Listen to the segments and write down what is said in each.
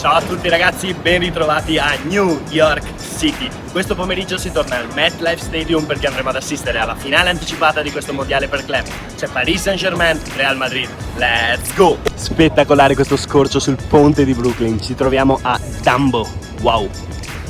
Ciao a tutti ragazzi, ben ritrovati a New York City. Questo pomeriggio si torna al MetLife Stadium perché andremo ad assistere alla finale anticipata di questo mondiale per club. C'è Paris Saint-Germain, Real Madrid. Let's go! Spettacolare questo scorcio sul ponte di Brooklyn. Ci troviamo a Dumbo. Wow!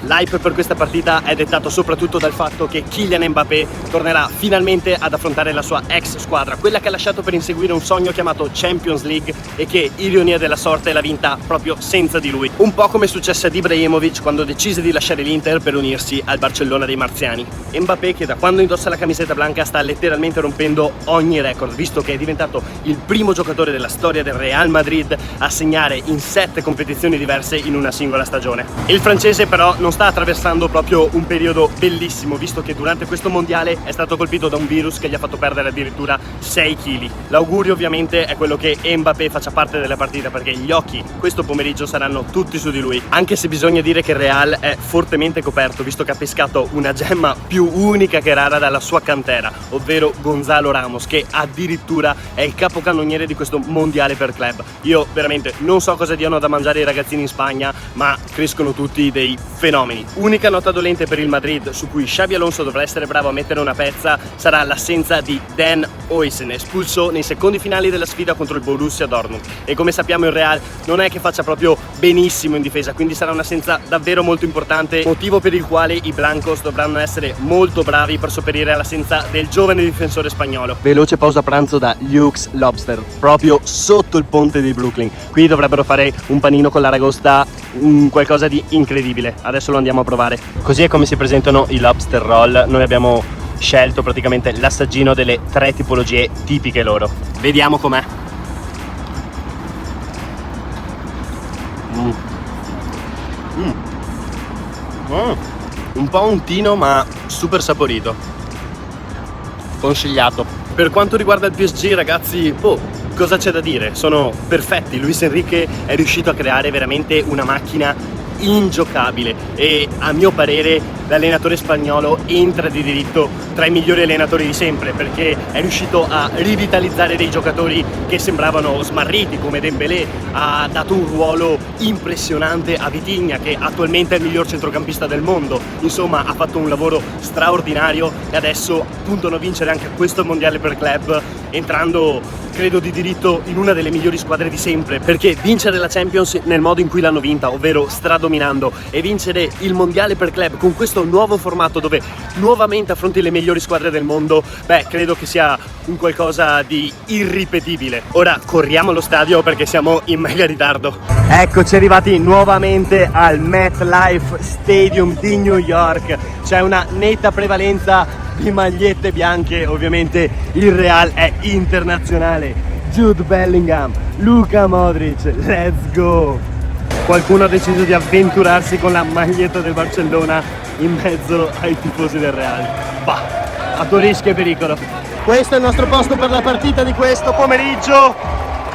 L'hype per questa partita è dettato soprattutto dal fatto che Kylian Mbappé tornerà finalmente ad affrontare la sua ex squadra, quella che ha lasciato per inseguire un sogno chiamato Champions League e che, ironia della sorte, l'ha vinta proprio senza di lui. Un po' come successe ad Ibrahimovic quando decise di lasciare l'Inter per unirsi al Barcellona dei marziani. Mbappé, che da quando indossa la camiseta blanca sta letteralmente rompendo ogni record, visto che è diventato il primo giocatore della storia del Real Madrid a segnare in 7 competizioni diverse in una singola stagione. Il francese però non sta attraversando proprio un periodo bellissimo, visto che durante questo mondiale è stato colpito da un virus che gli ha fatto perdere addirittura 6 kg. L'augurio ovviamente è quello che Mbappé faccia parte della partita, perché gli occhi questo pomeriggio saranno tutti su di lui, anche se bisogna dire che il Real è fortemente coperto, visto che ha pescato una gemma più unica che rara dalla sua cantera, ovvero Gonzalo Ramos, che addirittura è il capocannoniere di questo mondiale per club. Io veramente non so cosa diano da mangiare i ragazzini in Spagna, ma crescono tutti dei fenomeni. Unica nota dolente per il Madrid, su cui Xabi Alonso dovrà essere bravo a mettere una pezza, sarà l'assenza di Dan Oysen, espulso nei secondi finali della sfida contro il Borussia Dortmund. E come sappiamo il Real non è che faccia proprio benissimo in difesa, quindi sarà un'assenza davvero molto importante, motivo per il quale i blancos dovranno essere molto bravi per sopperire all'assenza del giovane difensore spagnolo. Veloce pausa pranzo da Luke's Lobster, proprio sotto il ponte di Brooklyn. Qui dovrebbero fare un panino con l'aragosta, qualcosa di incredibile. Adesso lo andiamo a provare. Così è come si presentano i lobster roll. Noi abbiamo scelto praticamente l'assaggino delle 3 tipologie tipiche loro. Vediamo com'è. Un po' untino ma super saporito. Consigliato. Per quanto riguarda il PSG ragazzi, cosa c'è da dire? Sono perfetti. Luis Enrique è riuscito a creare veramente una macchina ingiocabile e a mio parere l'allenatore spagnolo entra di diritto tra i migliori allenatori di sempre, perché è riuscito a rivitalizzare dei giocatori che sembravano smarriti come Dembélé, ha dato un ruolo impressionante a Vitinha, che attualmente è il miglior centrocampista del mondo. Insomma, ha fatto un lavoro straordinario e adesso puntano a vincere anche questo mondiale per club, entrando credo di diritto in una delle migliori squadre di sempre, perché vincere la Champions nel modo in cui l'hanno vinta, ovvero stradominando, e vincere il mondiale per club con questo nuovo formato dove nuovamente affronti le migliori squadre del mondo, credo che sia un qualcosa di irripetibile. Ora corriamo allo stadio perché siamo in mega ritardo. Eccoci arrivati nuovamente al MetLife Stadium di New York. C'è una netta prevalenza di magliette bianche, ovviamente il Real è internazionale. Jude Bellingham, Luka Modric, let's go! Qualcuno ha deciso di avventurarsi con la maglietta del Barcellona in mezzo ai tifosi del Real. A tuo rischio e pericolo. Questo è il nostro posto per la partita di questo pomeriggio.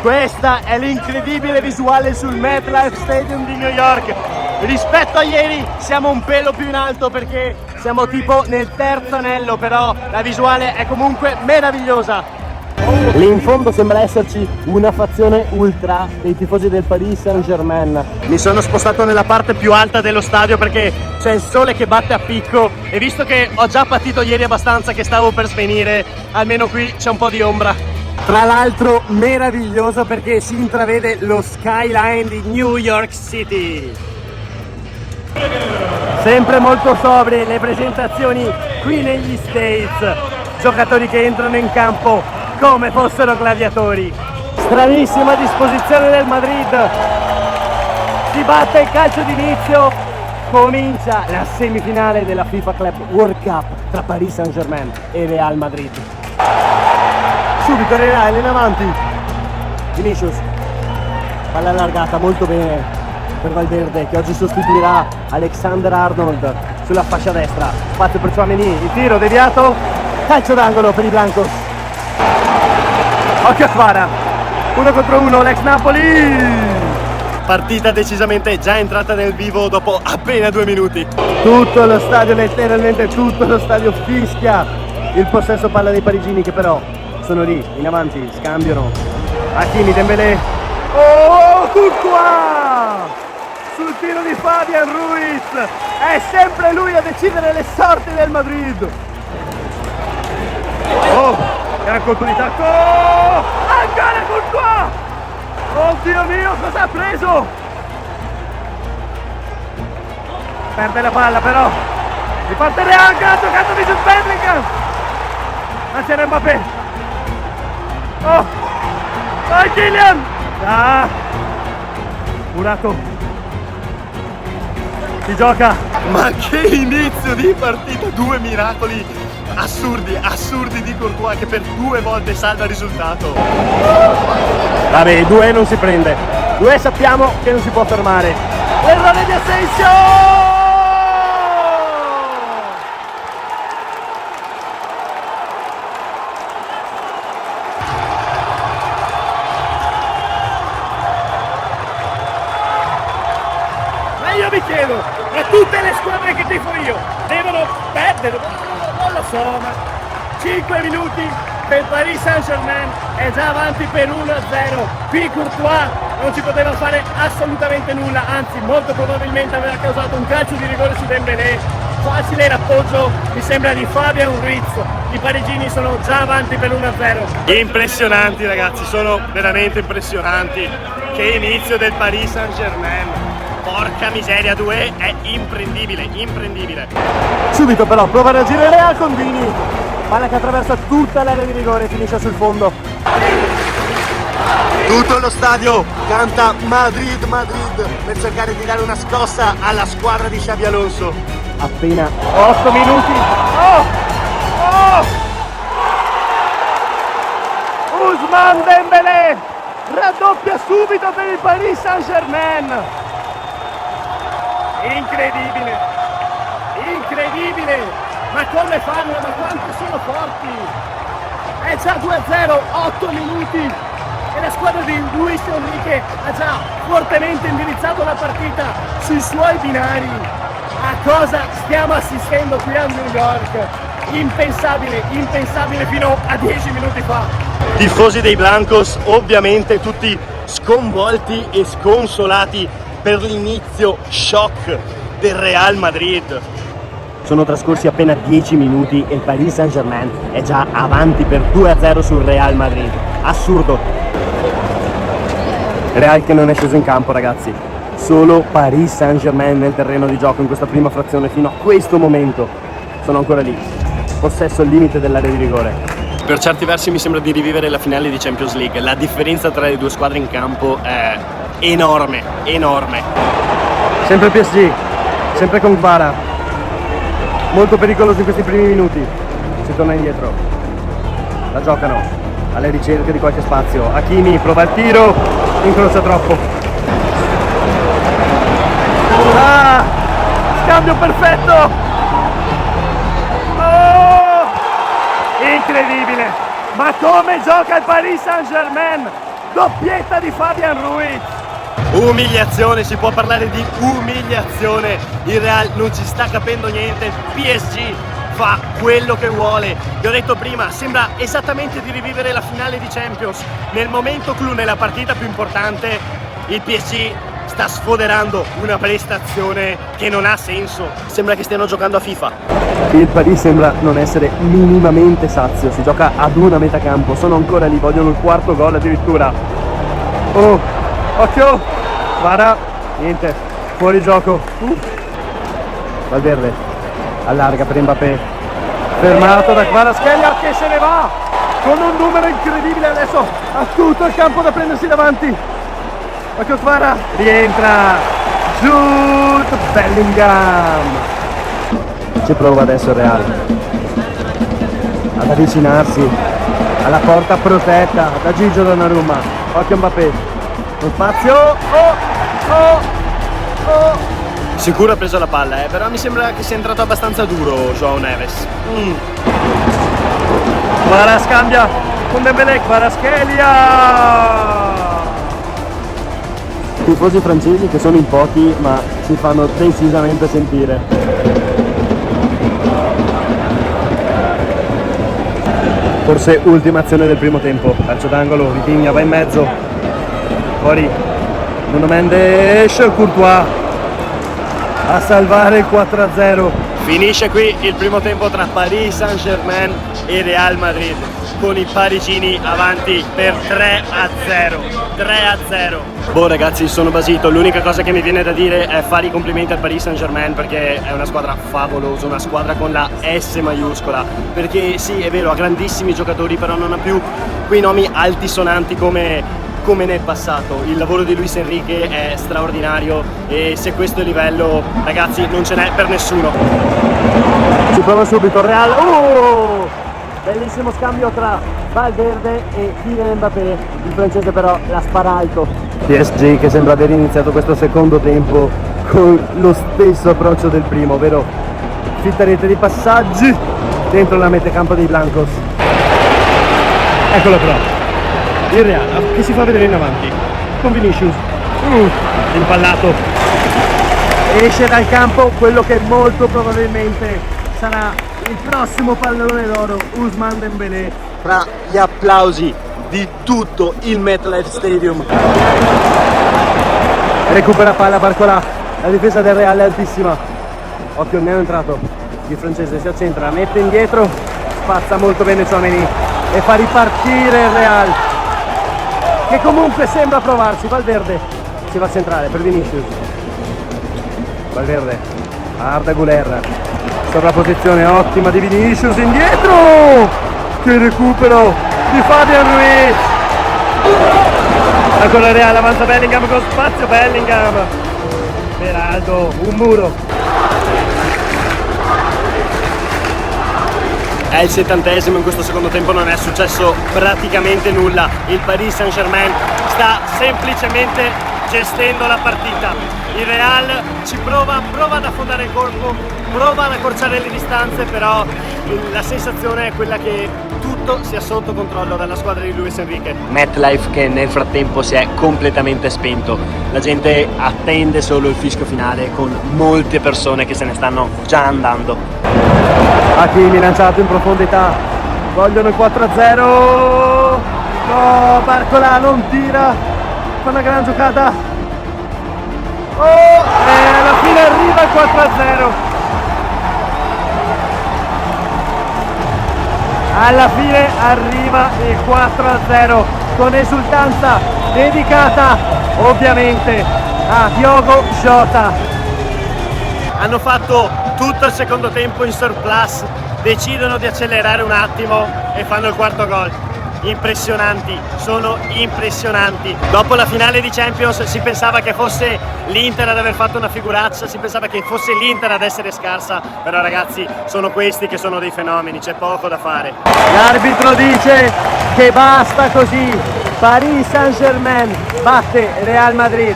Questa è l'incredibile visuale sul MetLife Stadium di New York. Rispetto a ieri siamo un pelo più in alto perché siamo tipo nel terzo anello, però la visuale è comunque meravigliosa. Lì in fondo sembra esserci una fazione ultra dei tifosi del Paris Saint-Germain. Mi sono spostato nella parte più alta dello stadio perché c'è il sole che batte a picco e visto che ho già patito ieri abbastanza che stavo per svenire, almeno qui c'è un po' di ombra. Tra l'altro meraviglioso perché si intravede lo skyline di New York City. Sempre molto sobrie le presentazioni qui negli States, giocatori che entrano in campo come fossero gladiatori. Stranissima disposizione del Madrid, si batte il calcio d'inizio, comincia la semifinale della FIFA Club World Cup tra Paris Saint-Germain e Real Madrid. Subito Real in avanti, Vinicius, palla allargata molto bene per Valverde che oggi sostituirà Alexander Arnold sulla fascia destra, spazio per Tchouaméni, il tiro deviato, calcio d'angolo per i blancos. Occhio a Kvara, 1 contro 1 l'ex Napoli. Partita decisamente già entrata nel vivo dopo appena 2 minuti. Tutto lo stadio, letteralmente tutto lo stadio fischia il possesso palla dei parigini che però sono lì in avanti, scambiano Hakimi, Dembélé, oh Courtois, tiro di Fabian Ruiz, è sempre lui a decidere le sorti del Madrid. Oh, gran colpo di tacco, ancora Courtois, oddio mio, cosa ha preso? Perde la palla però, riparte Real, ha toccato di Jude Bellingham, ma c'era Mbappé. Oh, vai Kylian, ah, Murato, si gioca. Ma che inizio di partita, due miracoli assurdi di Courtois che per 2 volte salva il risultato. Vabbè, 2 non si prende, 2 sappiamo che non si può fermare. L'errore di Asensio! Io mi chiedo, ma tutte le squadre che tifo io devono perdere? Non lo so, ma 5 minuti per Paris Saint-Germain è già avanti per 1-0. Qui Courtois non ci poteva fare assolutamente nulla, anzi molto probabilmente aveva causato un calcio di rigore su Dembélé. Facile l'appoggio, mi sembra, di Fabian Ruiz. I parigini sono già avanti per 1-0. Impressionanti ragazzi, sono veramente impressionanti. Che inizio del Paris Saint-Germain. Porca miseria, 2 è imprendibile. Subito però prova a reagire Real con Vini, palla che attraversa tutta l'area di rigore e finisce sul fondo. Tutto lo stadio canta Madrid per cercare di dare una scossa alla squadra di Xabi Alonso. Appena 8 minuti. Ousmane Dembélé raddoppia subito per il Paris Saint-Germain. Incredibile, ma come fanno, ma quanto sono forti. È già 2-0, 8 minuti e la squadra di Luis Enrique ha già fortemente indirizzato la partita sui suoi binari. A cosa stiamo assistendo qui a New York? Impensabile fino a 10 minuti fa. Tifosi dei Blancos ovviamente tutti sconvolti e sconsolati per l'inizio shock del Real Madrid. Sono trascorsi appena 10 minuti e il Paris Saint-Germain è già avanti per 2-0 sul Real Madrid. Assurdo. Real che non è sceso in campo, ragazzi. Solo Paris Saint-Germain nel terreno di gioco in questa prima frazione fino a questo momento. Sono ancora lì. Possesso al limite dell'area di rigore. Per certi versi mi sembra di rivivere la finale di Champions League. La differenza tra le due squadre in campo è enorme. Sempre PSG, sempre con Kvara, molto pericoloso in questi primi minuti. Si torna indietro, la giocano alle ricerche di qualche spazio. Hakimi prova il tiro, incrocia troppo. Scambio perfetto. Incredibile, ma come gioca il Paris Saint-Germain? Doppietta di Fabian Ruiz. Umiliazione, si può parlare di umiliazione. Il Real non ci sta capendo niente. Il PSG fa quello che vuole. Vi ho detto prima, sembra esattamente di rivivere la finale di Champions. Nel momento clou, nella partita più importante, il PSG sta sfoderando una prestazione che non ha senso. Sembra che stiano giocando a FIFA. Il Paris sembra non essere minimamente sazio. Si gioca ad una metà campo. Sono ancora lì, vogliono il quarto gol addirittura. Oh, occhio! Kvara, niente, fuori gioco. Valverde allarga per Mbappé, fermato da Kvaratskhelia che se ne va con un numero incredibile. Adesso ha tutto il campo da prendersi davanti. Occhio Kvara, rientra Jude Bellingham. Ci prova adesso il Real ad avvicinarsi alla porta protetta da Gigio Donnarumma. Occhio Mbappé, lo spazio. Sicuro ha preso la palla, però mi sembra che sia entrato abbastanza duro João Neves. Kvara scambia con Dembélé, Kvaratskhelia. Tifosi francesi che sono in pochi ma si fanno decisamente sentire. Forse ultima azione del primo tempo, calcio d'angolo, Vitinha va in mezzo, fuori Nuno Mendes, Courtois, a salvare il 4-0. Finisce qui il primo tempo tra Paris Saint-Germain e Real Madrid, con i parigini avanti per 3-0. 3-0. Boh ragazzi, sono basito, l'unica cosa che mi viene da dire è fare i complimenti al Paris Saint-Germain, perché è una squadra favolosa, una squadra con la S maiuscola, perché sì, è vero, ha grandissimi giocatori, però non ha più quei nomi altisonanti come nel passato. Il lavoro di Luis Enrique è straordinario e se questo è il livello, ragazzi, non ce n'è per nessuno. Si prova subito il Real. Bellissimo scambio tra Valverde e Kylian Mbappé. Il francese però la spara alto. PSG che sembra aver iniziato questo secondo tempo con lo stesso approccio del primo, ovvero fitta rete di passaggi dentro la metacampo dei Blancos. Eccolo però il Real che si fa vedere in avanti con Vinicius, impallato, esce dal campo quello che molto probabilmente sarà il prossimo pallone d'oro, Ousmane Dembélé. Fra gli applausi di tutto il MetLife Stadium. Recupera palla Barcola, la difesa del Real è altissima, occhio ne è entrato, il francese si accentra, mette indietro, spazza molto bene Tchouaméni e fa ripartire il Real, che comunque sembra provarsi. Valverde si va a centrare per Vinicius, Valverde, Arda Güler, sovrapposizione ottima di Vinicius, indietro, che recupero di Fabian Ruiz, ancora il Real, avanza Bellingham con spazio, Bellingham, Beraldo, un muro. È il 70esimo, in questo secondo tempo non è successo praticamente nulla. Il Paris Saint-Germain sta semplicemente gestendo la partita. Il Real ci prova ad affondare il corpo, prova ad accorciare le distanze, però la sensazione è quella che tutto sia sotto controllo dalla squadra di Luis Enrique. MetLife che nel frattempo si è completamente spento. La gente attende solo il fischio finale, con molte persone che se ne stanno già andando. Hakimi lanciato in profondità, vogliono il 4-0, no, Barcola non tira, fa una gran giocata, e alla fine arriva il 4-0, alla fine arriva il 4-0 con esultanza dedicata ovviamente a Diogo Jota. Hanno fatto tutto il secondo tempo in surplus, decidono di accelerare un attimo e fanno il quarto gol. Impressionanti, sono impressionanti. Dopo la finale di Champions si pensava che fosse l'Inter ad aver fatto una figuraccia, si pensava che fosse l'Inter ad essere scarsa, però ragazzi sono questi che sono dei fenomeni, c'è poco da fare. L'arbitro dice che basta così, Paris Saint-Germain batte Real Madrid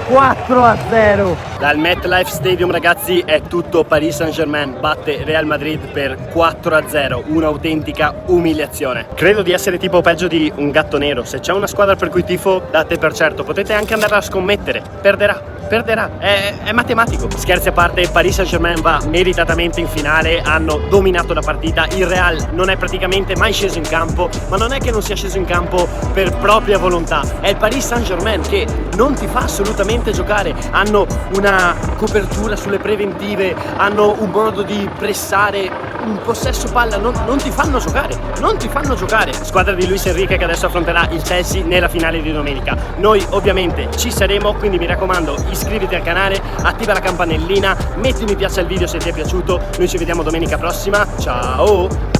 4-0. Dal MetLife Stadium ragazzi è tutto, Paris Saint-Germain batte Real Madrid per 4-0, un'autentica umiliazione. Credo di essere tipo peggio di un gatto nero, se c'è una squadra per cui tifo date per certo, potete anche andare a scommettere, perderà, è matematico. Scherzi a parte, Paris Saint-Germain va meritatamente in finale, hanno dominato la partita, il Real non è praticamente mai sceso in campo, ma non è che non sia sceso in campo per propria volontà, è il Paris Saint-Germain che non ti fa assolutamente giocare, hanno una copertura sulle preventive, hanno un modo di pressare, un possesso palla, non ti fanno giocare, Squadra di Luis Enrique che adesso affronterà il Chelsea nella finale di domenica. Noi ovviamente ci saremo, quindi mi raccomando iscriviti al canale, attiva la campanellina, metti mi piace al video se ti è piaciuto, noi ci vediamo domenica prossima, ciao!